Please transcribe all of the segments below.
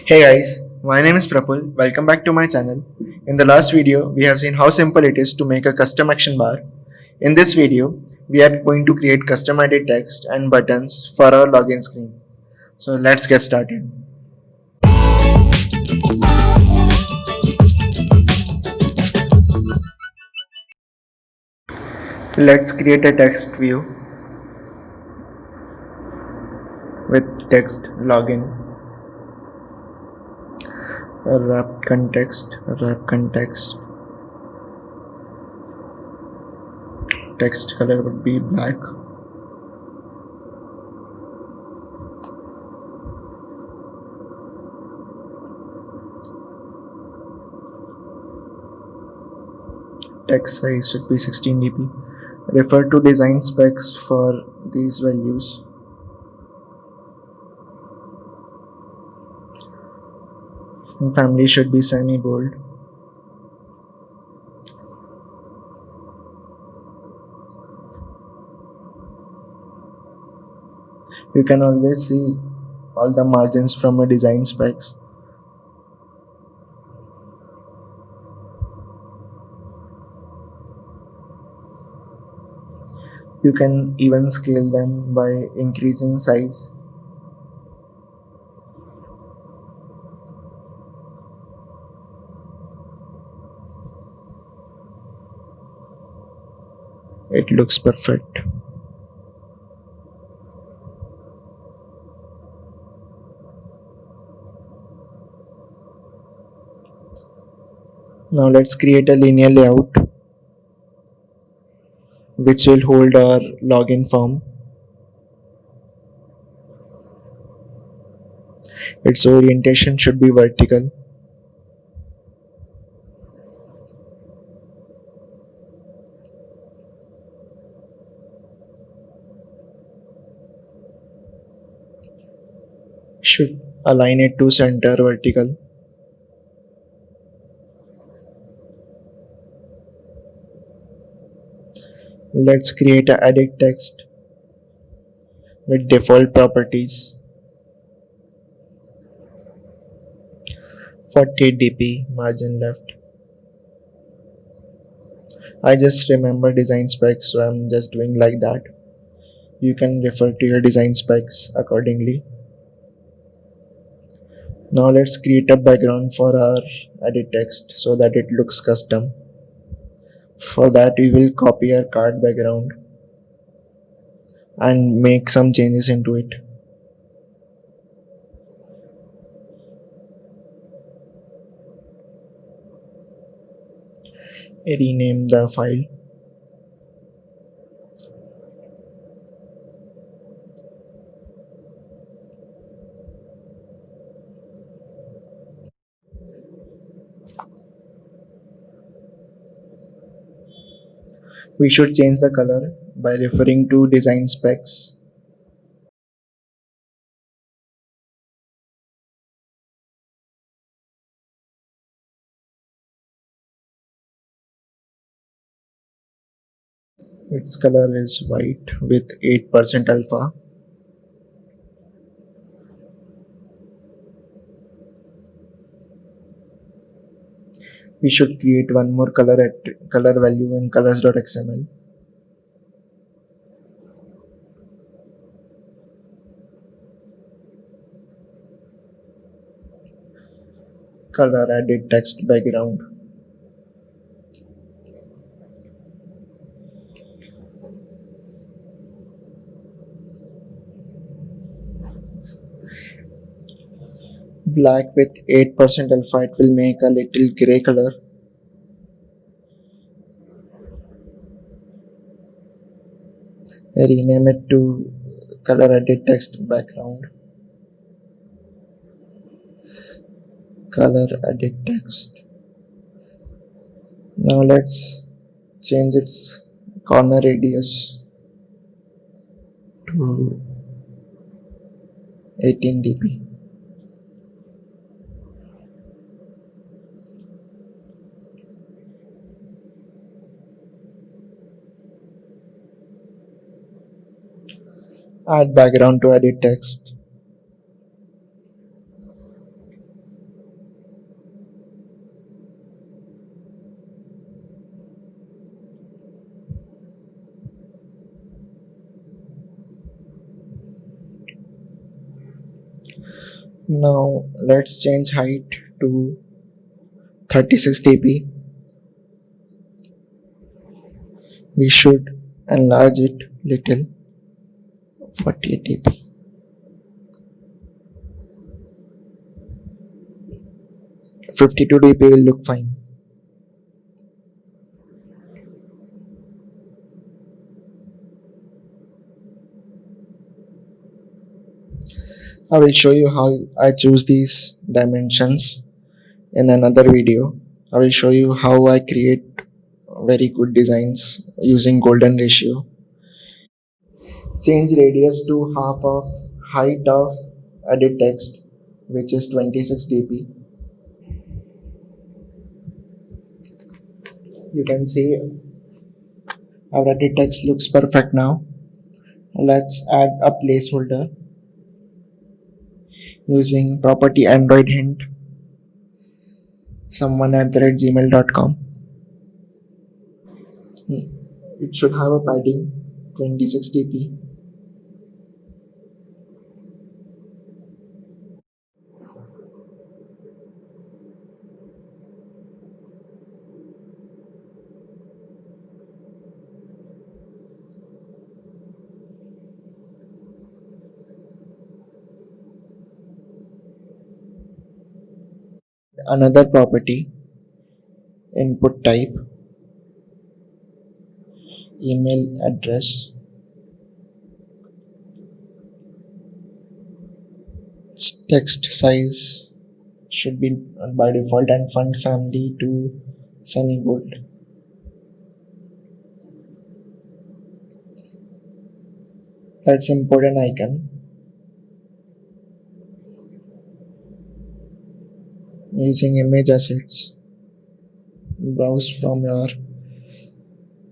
Hey guys, my name is Praful. Welcome back to my channel. In the last video, we have seen how simple it is to make a custom action bar. In this video, we are going to create custom edit text and buttons for our login screen. So let's get started. Let's create a text view with text login, wrap context, text color would be black. Text size should be 16 dp. Refer to design specs for these values. Font family should be semi bold. You can always see all the margins from a design specs. You can even scale them by increasing size. It looks perfect. Now let's create a linear layout which will hold our login form. Its orientation should be vertical. Should align it to center vertical. Let's create a edit text with default properties. 40 dp margin left. I just remember design specs, so I'm just doing like that. You can refer to your design specs accordingly. Now let's create a background for our edit text so that it looks custom. For that we will copy our card background and make some changes into it. Rename the file. We should change the color by referring to design specs. Its color is white with 8% alpha. We should create one more color value in colors.xml. Color edit text background. Black with 8% alpha, it will make a little gray color. Rename it to color edit text background. Color edit text. Now let's change its corner radius to 18 dp. Add background to edit text. Now let's change height to 36 dp. We should enlarge it little, 48 dp. Dp. 52 dp will look fine. I will show you how I choose these dimensions in another video. I will show you how I create very good designs using golden ratio. Change radius to half of height of edit text, which is 26 dp. You can see our edit text looks perfect now. Let's add a placeholder using property Android hint someone@gmail.com. It should have a padding 26 dp. Another property, input type, email address, text size should be by default, and font family to sunny bold. Let's import an icon using image assets. Browse from your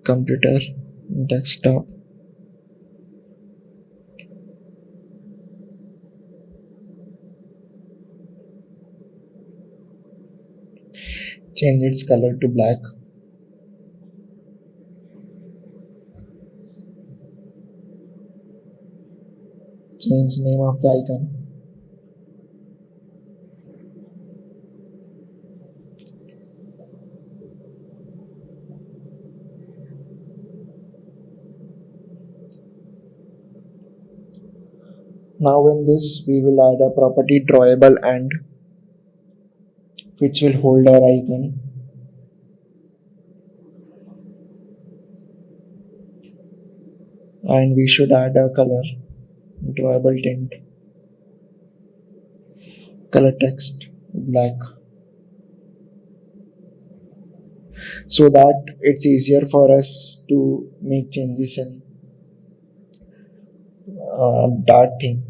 computer, desktop. Change its color to black. Change name of the icon. Now in this we will add a property drawable and which will hold our icon. And we should add a color, drawable tint, color text, black, so that it's easier for us to make changes in dark theme.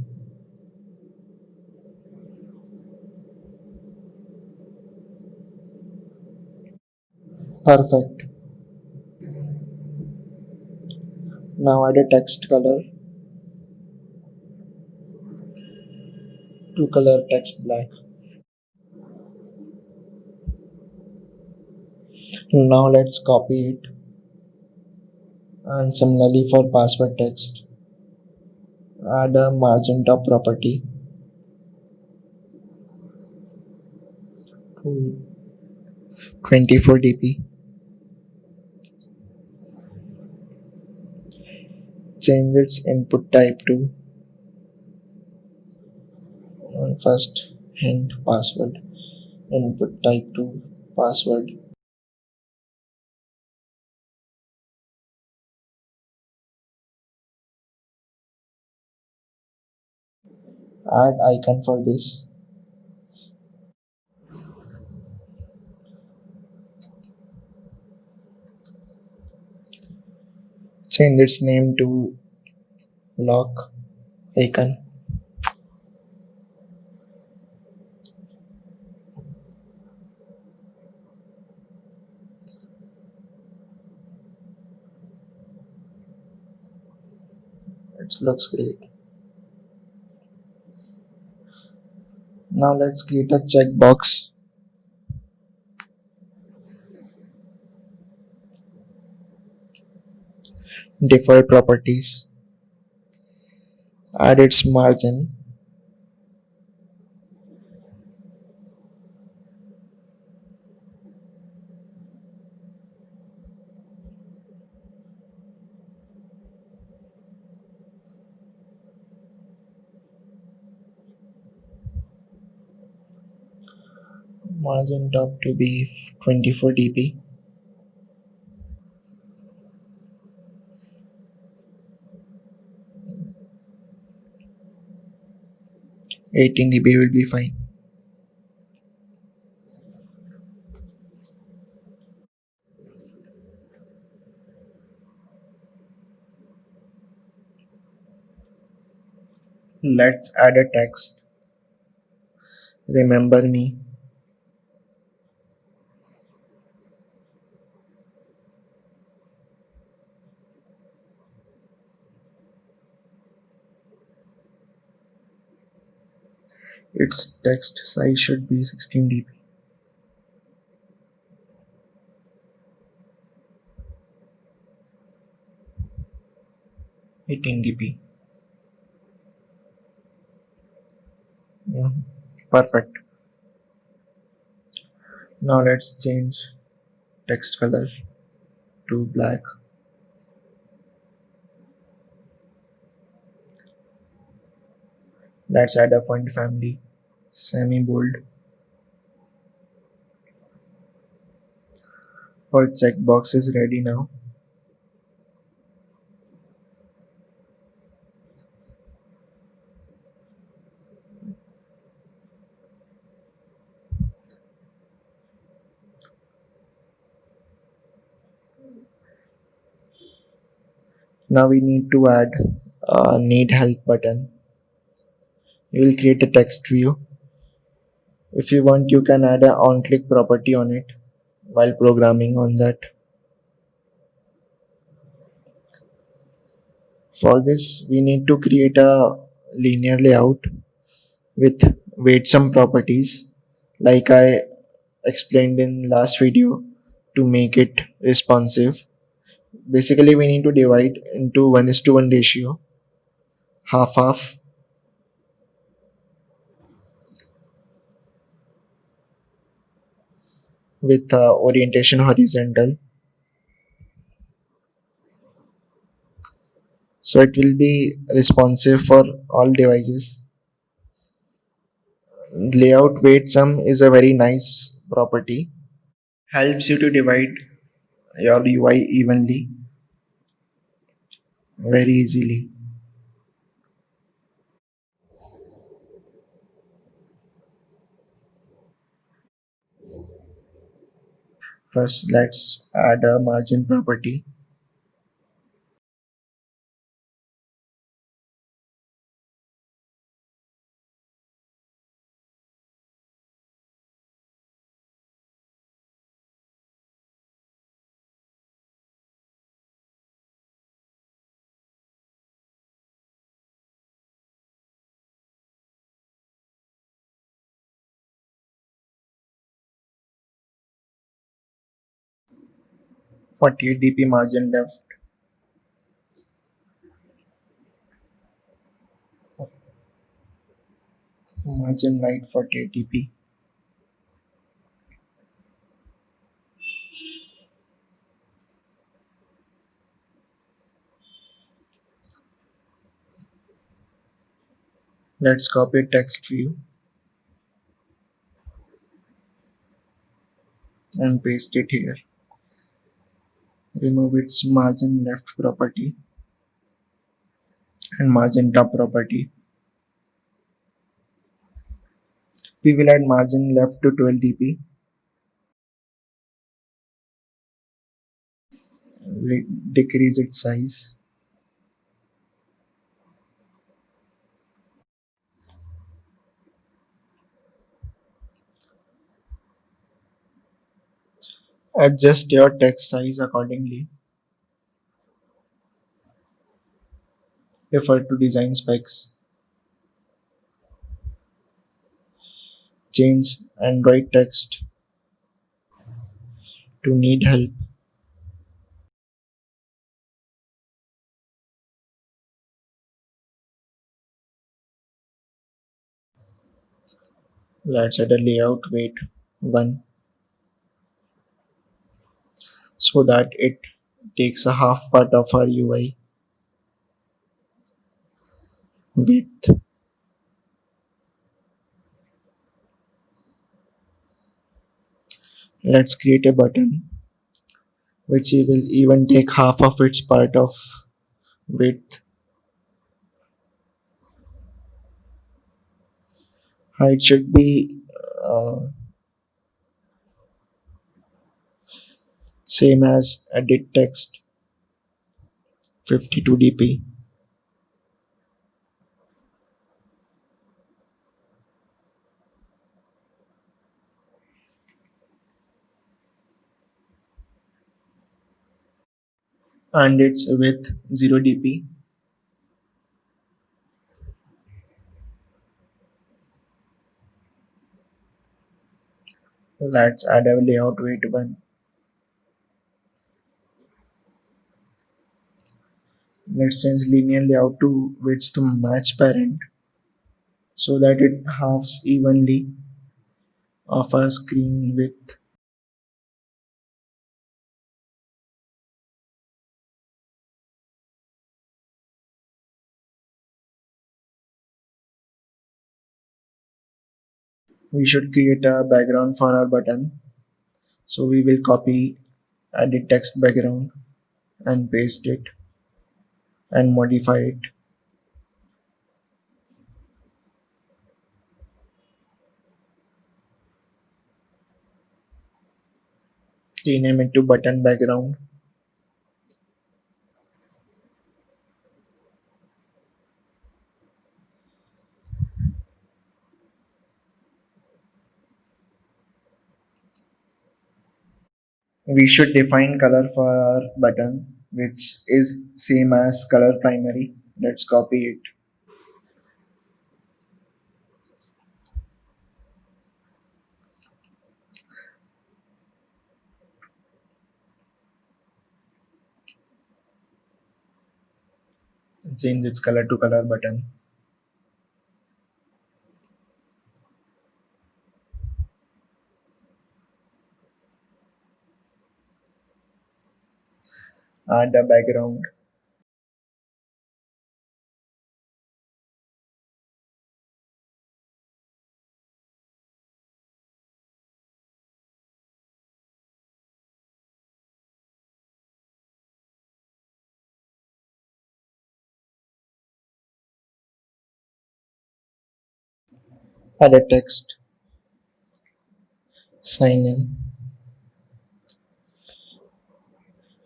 Perfect. Now add a text color to color text black. Now let's copy it, and similarly for password text, add a margin top property to 24 dp. Change its input type to first hint password, input type to password. Add icon for this. Change its name to lock icon. It looks great. Now let's create a checkbox. Default properties. Add its margin. Margin top to be 24 dp. 18 dp will be fine. Let's add a text. Remember me. Its text size should be 16 dp. 18 dp. Mhm. Perfect. Now let's change text color to black. Let's add a font family. Semi bold. Our checkbox is ready now. Now we need to add a need help button. You will create a text view. If you want, you can add an on click property on it while programming on that. For this, we need to create a linear layout with weight sum properties like I explained in last video to make it responsive. Basically, we need to divide into 1:1 ratio, half half, with orientation horizontal. So it will be responsive for all devices. Layout weight sum is a very nice property. Helps you to divide your UI evenly very easily. First, let's add a margin property. For 48 dp margin left, margin right 48 dp. Let's copy text view and paste it here. Remove its margin left property and margin top property. We will add margin left to 12 dp. Decrease its size. Adjust your text size accordingly. Refer to design specs. Change Android text to need help. Let's add a layout weight 1 so that it takes a half part of our UI width. Let's create a button which will even take half of its part of width. Height should be uh, same as edit text 52 dp, and its width 0 dp. Let's add a layout weight 1. Let's change linear layout to width to match parent so that it halves evenly of our screen width. We should create a background for our button. So we will copy edit text background and paste it and modify it. Rename it to button background. We should define color for our button which is same as color primary. Let's copy it. Change its color to color button. Add a background. Add a text. Sign in.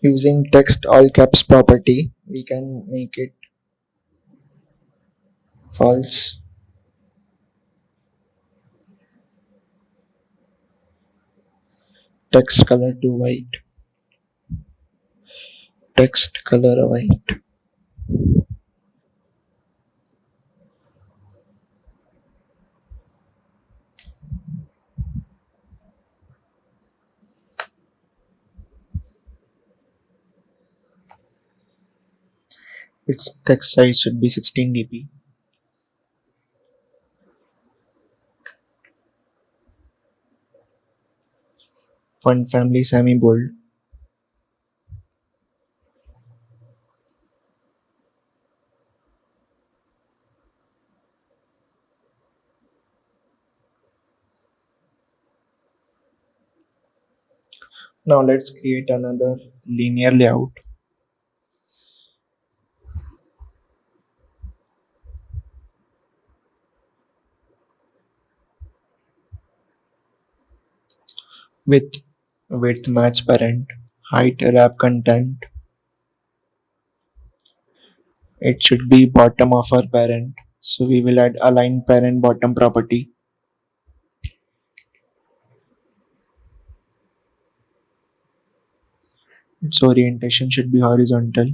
Using text all caps property, we can make it false. Text color to white. Text color white. Its text size should be 16 dp. Font family semi bold. Now let's create another linear layout. With width match parent, height wrap content. It should be bottom of our parent. So we will add align parent bottom property. Its orientation should be horizontal.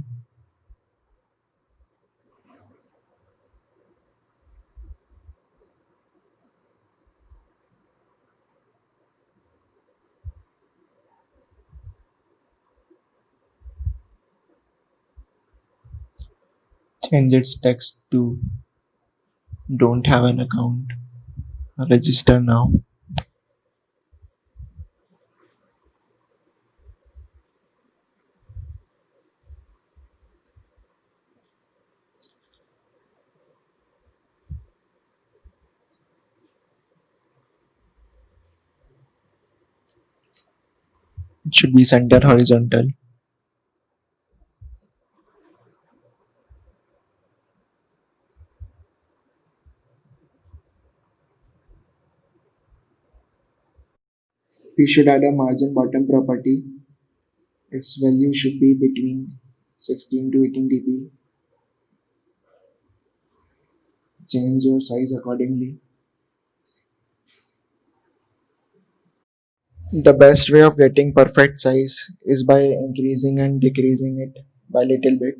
Change its text to don't have an account. Register now. It should be center horizontal. We should add a margin bottom property. Its value should be between 16 to 18 dp. Change your size accordingly. The best way of getting perfect size is by increasing and decreasing it by little bit.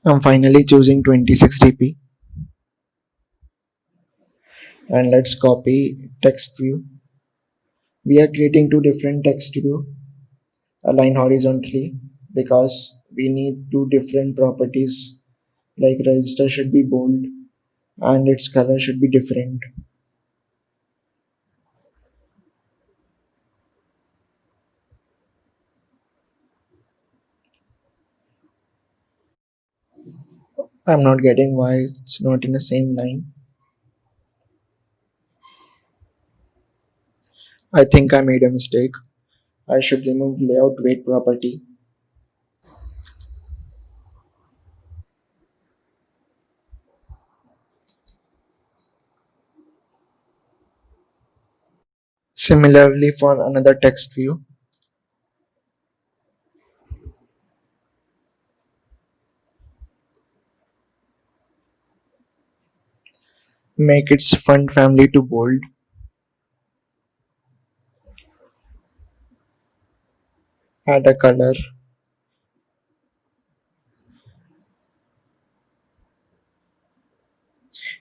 I'm finally choosing 26 dp, and let's copy text view. We are creating two different text view aligned horizontally because we need two different properties, like register should be bold and its color should be different. I'm not getting why it's not in the same line. I think I made a mistake. I should remove layout weight property. Similarly, for another text view, make its font family to bold. Add a color.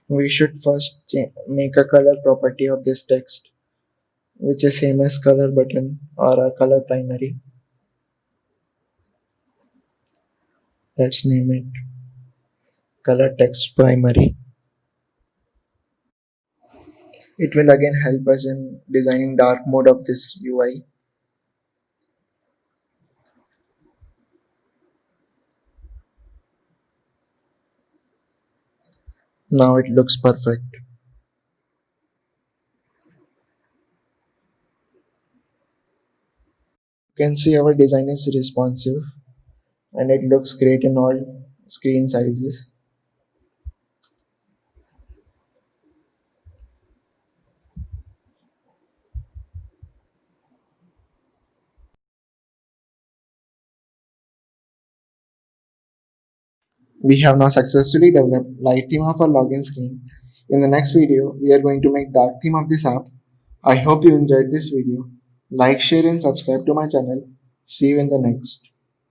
We should first make a color property of this text, which is same as color button or a color primary. Let's name it color text primary. It will again help us in designing dark mode of this UI. Now it looks perfect. You can see our design is responsive and it looks great in all screen sizes. We have now successfully developed light theme of our login screen. In the next video, we are going to make dark theme of this app. I hope you enjoyed this video. Like, share and subscribe to my channel. See you in the next.